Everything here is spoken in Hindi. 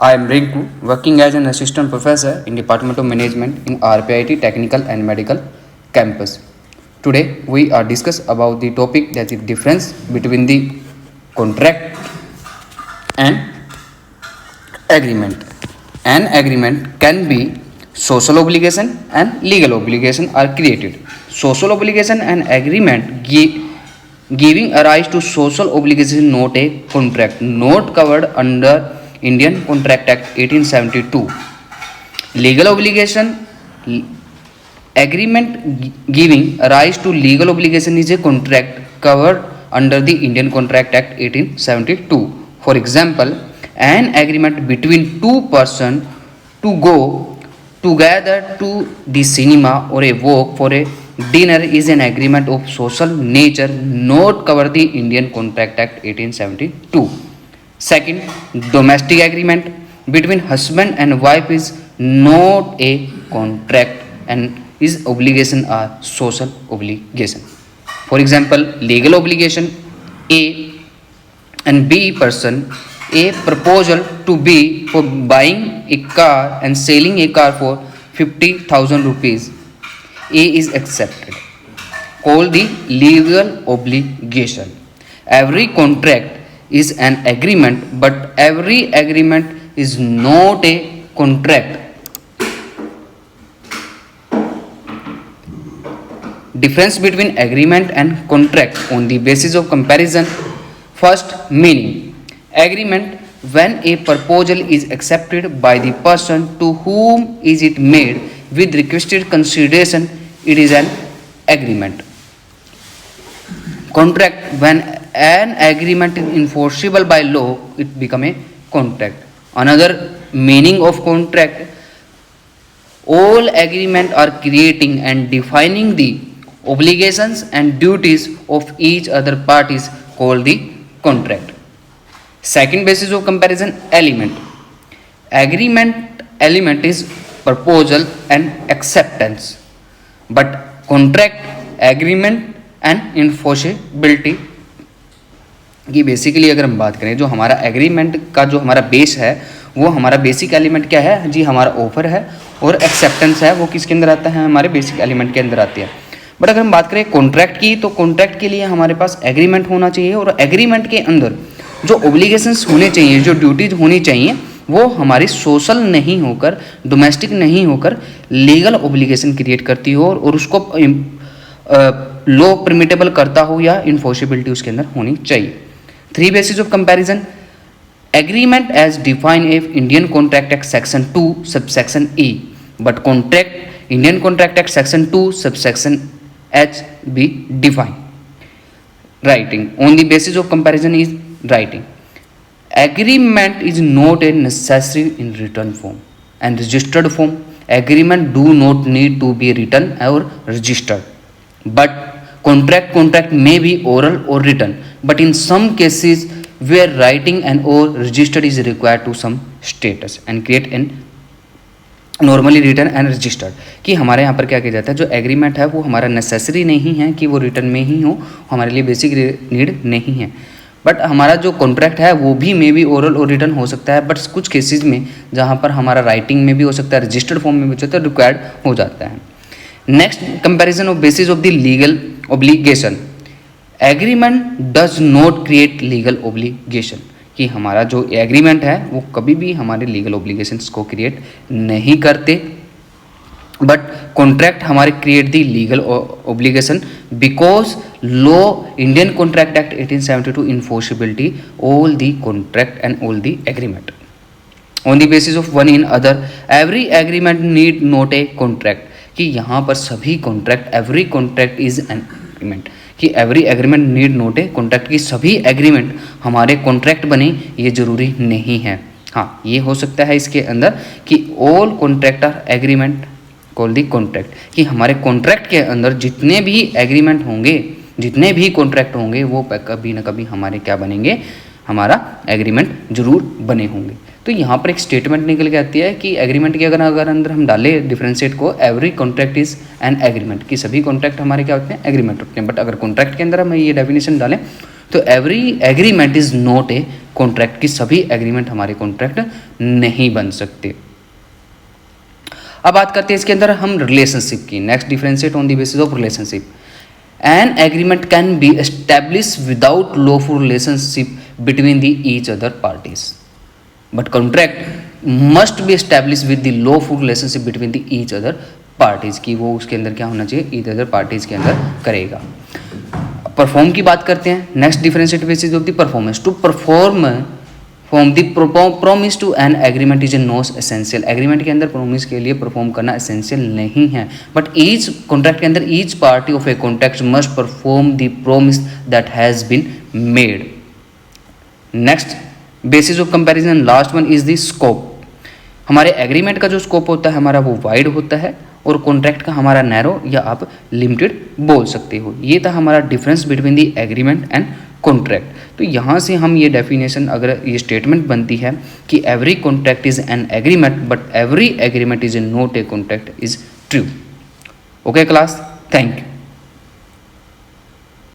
I am Rinku, working as an assistant professor in Department of Management in RPIT Technical and Medical campus. Today we are discuss about the topic that is difference between the contract and agreement. An agreement can be social obligation and legal obligation are created. Social obligation and agreement giving a rise to social obligation not a contract not covered under Indian Contract Act 1872. Legal obligation agreement giving rise to legal obligation is a contract covered under the Indian Contract Act 1872. For example, an agreement between two persons to go together to the cinema or a walk for a dinner is an agreement of social nature not covered the Indian Contract Act 1872. Second, domestic agreement between husband and wife is not a contract and is obligation or social obligation. For example, legal obligation A and B person a proposal to B for buying a car and selling a car for 50,000 rupees. A is accepted. Call the legal obligation. Every contract is an agreement, but every agreement is not a contract. Difference between agreement and contract on the basis of comparison. First, meaning. Agreement when a proposal is accepted by the person to whom is it made with requested consideration, it is an agreement. Contract when an agreement is enforceable by law, it become a contract. Another meaning of contract, all agreement are creating and defining the obligations and duties of each other parties called the contract. Second basis of comparison, element. Agreement element is proposal and acceptance, but contract agreement and enforceability की बेसिकली अगर हम बात करें, जो हमारा एग्रीमेंट का जो हमारा बेस है वो हमारा बेसिक एलिमेंट क्या है जी, हमारा ऑफर है, और एक्सेप्टेंस है वो किसके अंदर आता है, हमारे बेसिक एलिमेंट के अंदर आती है. बट अगर हम बात करें कॉन्ट्रैक्ट की, तो कॉन्ट्रैक्ट के लिए हमारे पास एग्रीमेंट होना चाहिए, और एग्रीमेंट के अंदर जो ओब्लिगेशंस होने चाहिए, जो ड्यूटीज होनी चाहिए, वो हमारी सोशल नहीं होकर, डोमेस्टिक नहीं होकर लीगल ओब्लिगेशन क्रिएट करती हो, और उसको लॉ परमिटेबल करता हो या इन्फोर्सेबिलिटी उसके अंदर होनी चाहिए. Three basis of comparison, agreement as define F Indian contract act section 2 subsection E, but contract Indian contract act section 2 subsection H B define. Writing on the basis of comparison is writing. Agreement is not a necessary in written form and registered form. Agreement do not need to be written or registered. But contract may be oral or written. But in some cases where writing and or registered is required to some status and create an normally return and registered. कि हमारे यहाँ पर क्या किया जाता है, जो एग्रीमेंट है वो हमारा नेसेसरी नहीं है कि वो रिटर्न में ही हो, हमारे लिए बेसिक नीड नहीं है. बट हमारा जो कॉन्ट्रैक्ट है वो भी मे बी ओरल और रिटर्न हो सकता है, बट कुछ केसेस में जहाँ पर हमारा राइटिंग में भी हो सकता है, रजिस्टर्ड फॉर्म में भी हो सकता है, रिक्वायर्ड हो जाता है. Next, comparison of basis of the legal obligation. Agreement does not create legal obligation. कि हमारा जो एग्रीमेंट है वो कभी भी हमारे लीगल ऑब्लिगेशंस को क्रिएट नहीं करते, बट कॉन्ट्रैक्ट हमारे create the legal obligation because law Indian contract act 1872 enforceability all the contract and all the agreement on the basis of one in other. Every agreement need not a contract. कि यहाँ पर सभी contract, every contract is an agreement. कि every agreement need not a contract. की सभी एग्रीमेंट हमारे कॉन्ट्रैक्ट बने ये जरूरी नहीं है. हाँ, ये हो सकता है इसके अंदर कि all contract are agreement call the contract. कि हमारे कॉन्ट्रैक्ट के अंदर जितने भी एग्रीमेंट होंगे, जितने भी कॉन्ट्रैक्ट होंगे, वो कभी ना कभी हमारे क्या बनेंगे, हमारा एग्रीमेंट जरूर बने होंगे. तो यहाँ पर एक स्टेटमेंट निकल के आती है कि एग्रीमेंट के अगर अंदर हम डालें डिफरेंशिएट को, every contract is an agreement. कि सभी कॉन्ट्रैक्ट हमारे क्या होते हैं, एग्रीमेंट होते हैं. बट अगर कॉन्ट्रैक्ट के अंदर हम ये डेफिनेशन डालें तो every agreement is not a contract, कि सभी एग्रीमेंट हमारे कॉन्ट्रैक्ट नहीं बन सकते। अब बात करते हैं इसके अंदर हम रिलेशनशिप की। Next differentiate on the basis of relationship. An agreement can be establish without lawful relationship between the each other parties, but contract must be establish with the lawful relationship between the each other parties, की वो उसके अंदर क्या होना चाहिए, ईच अदर पार्टीज के अंदर करेगा। परफॉर्म की बात करते हैं। Next differentiate basis of the performance. To perform from the promise to an agreement is a not essential. Agreement के अंदर प्रोमिस के लिए परफॉर्म करना एसेंशियल नहीं है, बट ईच कॉन्ट्रैक्ट के अंदर each party of a contract must perform the promise that has been made. Next basis of comparison, last one is the scope. हमारे एग्रीमेंट का जो स्कोप होता है हमारा वो वाइड होता है और कॉन्ट्रैक्ट का हमारा नैरो या आप लिमिटेड बोल सकते हो। ये था हमारा difference between the agreement and contract. तो यहाँ से हम ये डेफिनेशन, अगर ये स्टेटमेंट बनती है कि every contract is an agreement but every agreement is not a contract, is true. Okay class, thank you.